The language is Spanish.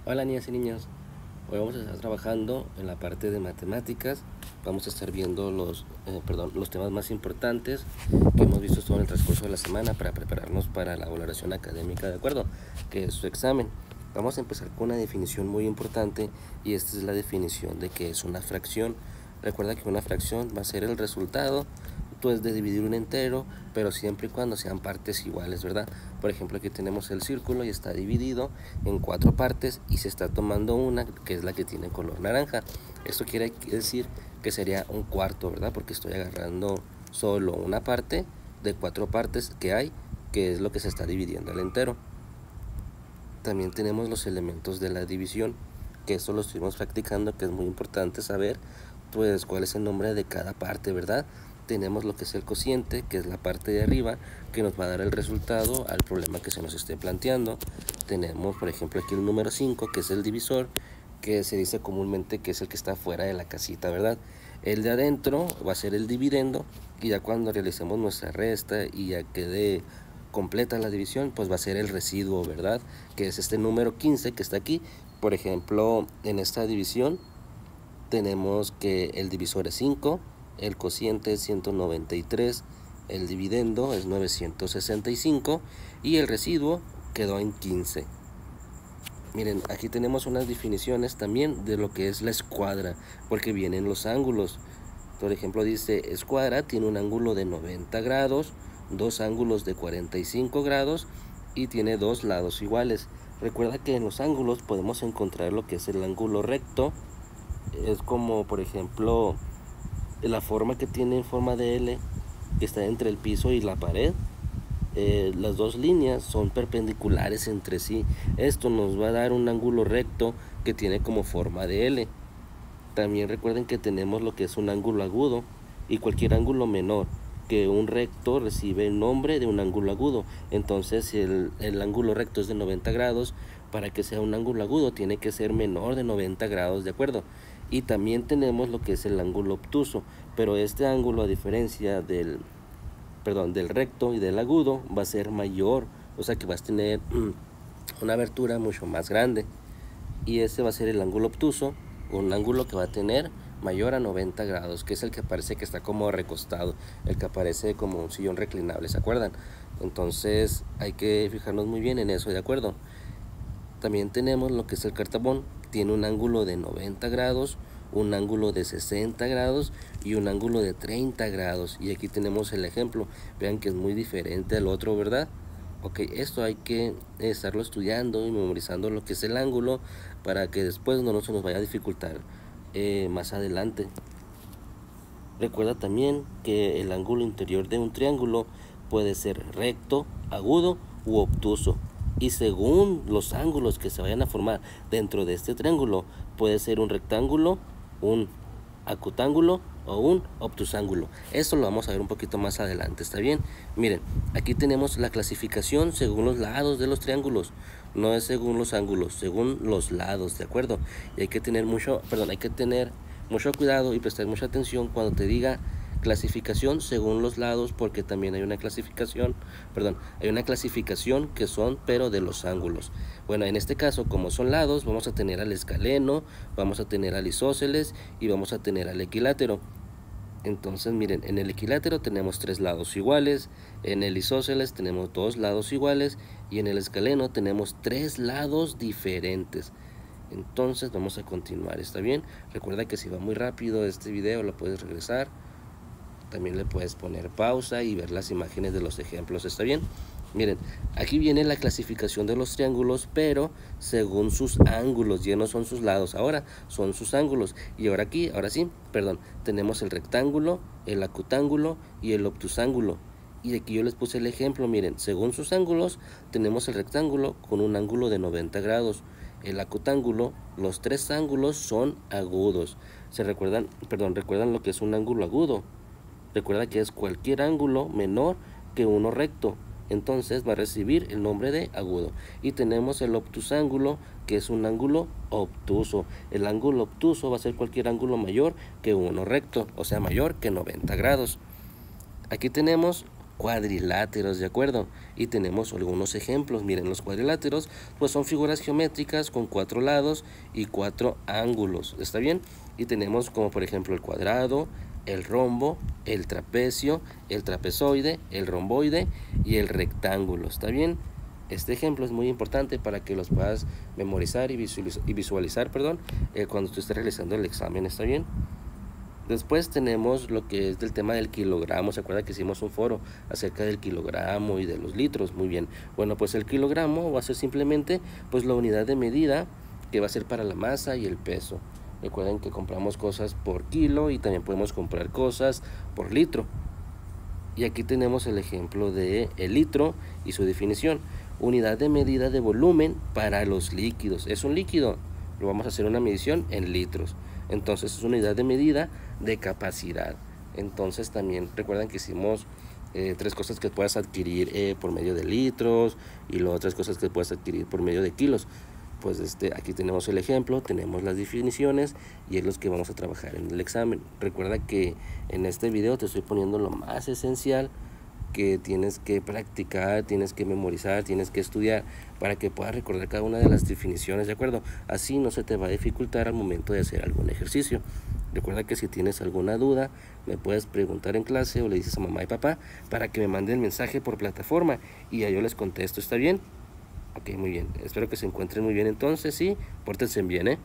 Hola niñas y niños, hoy vamos a estar trabajando en la parte de matemáticas. Vamos a estar viendo los temas más importantes que hemos visto todo en el transcurso de la semana para prepararnos para la valoración académica, ¿de acuerdo? Que es su examen. Vamos a empezar con una definición muy importante y esta es la definición de qué es una fracción. Recuerda que una fracción va a ser el resultado pues de dividir un entero, pero siempre y cuando sean partes iguales, ¿verdad? Por ejemplo, aquí tenemos el círculo y está dividido en 4 partes y se está tomando una que es la que tiene color naranja. Esto quiere decir que sería un cuarto, ¿verdad? Porque estoy agarrando solo una parte de 4 partes que hay, que es lo que se está dividiendo el entero. También tenemos los elementos de la división, que esto lo estuvimos practicando, que es muy importante saber pues cuál es el nombre de cada parte, ¿verdad? Tenemos lo que es el cociente, que es la parte de arriba, que nos va a dar el resultado al problema que se nos esté planteando. Tenemos, por ejemplo, aquí el número 5, que es el divisor, que se dice comúnmente que es el que está fuera de la casita, ¿verdad? El de adentro va a ser el dividendo, y ya cuando realicemos nuestra resta y ya quede completa la división, pues va a ser el residuo, ¿verdad? Que es este número 15 que está aquí. Por ejemplo, en esta división tenemos que el divisor es 5, el cociente es 193, el dividendo es 965 y el residuo quedó en 15. Miren, aquí tenemos unas definiciones también de lo que es la escuadra, porque vienen los ángulos. Por ejemplo, dice escuadra tiene un ángulo de 90 grados, dos ángulos de 45 grados y tiene dos lados iguales. Recuerda que en los ángulos podemos encontrar lo que es el ángulo recto. Es como, por ejemplo, la forma que tiene en forma de L, que está entre el piso y la pared. Las dos líneas son perpendiculares entre sí. Esto nos va a dar un ángulo recto que tiene como forma de L. También recuerden que tenemos lo que es un ángulo agudo, y cualquier ángulo menor que un recto recibe el nombre de un ángulo agudo. Entonces, si el ángulo recto es de 90 grados, para que sea un ángulo agudo tiene que ser menor de 90 grados, ¿de acuerdo? Y también tenemos lo que es el ángulo obtuso, pero este ángulo, a diferencia del recto y del agudo, va a ser mayor, o sea que vas a tener una abertura mucho más grande, y ese va a ser el ángulo obtuso, un ángulo que va a tener mayor a 90 grados, que es el que parece que está como recostado, el que aparece como un sillón reclinable, ¿se acuerdan? Entonces hay que fijarnos muy bien en eso, ¿de acuerdo? También tenemos lo que es el cartabón, tiene un ángulo de 90 grados, un ángulo de 60 grados y un ángulo de 30 grados. Y aquí tenemos el ejemplo, vean que es muy diferente al otro, ¿verdad? Ok, esto hay que estarlo estudiando y memorizando lo que es el ángulo para que después no se nos vaya a dificultar más adelante. Recuerda también que el ángulo interior de un triángulo puede ser recto, agudo u obtuso. Y según los ángulos que se vayan a formar dentro de este triángulo, puede ser un rectángulo, un acutángulo o un obtusángulo. Esto lo vamos a ver un poquito más adelante, ¿está bien? Miren, aquí tenemos la clasificación según los lados de los triángulos. No es según los ángulos, según los lados, ¿de acuerdo? Y hay que tener mucho cuidado y prestar mucha atención cuando te diga clasificación según los lados, porque también hay una clasificación que son pero de los ángulos. Bueno, en este caso, como son lados, vamos a tener al escaleno, vamos a tener al isósceles y vamos a tener al equilátero. Entonces miren, en el equilátero tenemos 3 lados iguales, en el isósceles tenemos 2 lados iguales y en el escaleno tenemos 3 lados diferentes. Entonces vamos a continuar, ¿está bien? Recuerda que si va muy rápido este video lo puedes regresar. También le puedes poner pausa y ver las imágenes de los ejemplos, ¿está bien? Miren, aquí viene la clasificación de los triángulos, pero según sus ángulos, ya no son sus lados, ahora son sus ángulos. Y ahora sí, tenemos el rectángulo, el acutángulo y el obtusángulo. Y aquí yo les puse el ejemplo, miren, según sus ángulos, tenemos el rectángulo con un ángulo de 90 grados. El acutángulo, los 3 ángulos son agudos. ¿Recuerdan lo que es un ángulo agudo? Recuerda que es cualquier ángulo menor que uno recto. Entonces va a recibir el nombre de agudo. Y tenemos el obtusángulo, que es un ángulo obtuso. El ángulo obtuso va a ser cualquier ángulo mayor que uno recto, o sea, mayor que 90 grados. Aquí tenemos cuadriláteros, ¿de acuerdo? Y tenemos algunos ejemplos. Miren, los cuadriláteros pues son figuras geométricas con 4 lados y 4 ángulos, ¿está bien? Y tenemos como por ejemplo el cuadrado, el rombo, el trapecio, el trapezoide, el romboide y el rectángulo, ¿está bien? Este ejemplo es muy importante para que los puedas memorizar y visualizar, cuando tú estés realizando el examen, ¿está bien? Después tenemos lo que es del tema del kilogramo. ¿Se acuerda que hicimos un foro acerca del kilogramo y de los litros? Muy bien. Bueno, pues el kilogramo va a ser simplemente pues la unidad de medida que va a ser para la masa y el peso. Recuerden que compramos cosas por kilo y también podemos comprar cosas por litro. Y aquí tenemos el ejemplo de el litro y su definición. Unidad de medida de volumen para los líquidos. Es un líquido. Lo vamos a hacer una medición en litros. Entonces es una unidad de medida de capacidad. Entonces también recuerdan que hicimos 3 cosas que puedas adquirir por medio de litros y luego otras cosas que puedas adquirir por medio de kilos. Pues aquí tenemos el ejemplo, tenemos las definiciones y es los que vamos a trabajar en el examen. Recuerda que en este video te estoy poniendo lo más esencial que tienes que practicar, tienes que memorizar, tienes que estudiar para que puedas recordar cada una de las definiciones, ¿de acuerdo? Así no se te va a dificultar al momento de hacer algún ejercicio. Recuerda que si tienes alguna duda, me puedes preguntar en clase o le dices a mamá y papá para que me manden mensaje por plataforma y ya yo les contesto, ¿está bien? Ok, muy bien. Espero que se encuentren muy bien entonces y pórtense bien, ¿eh?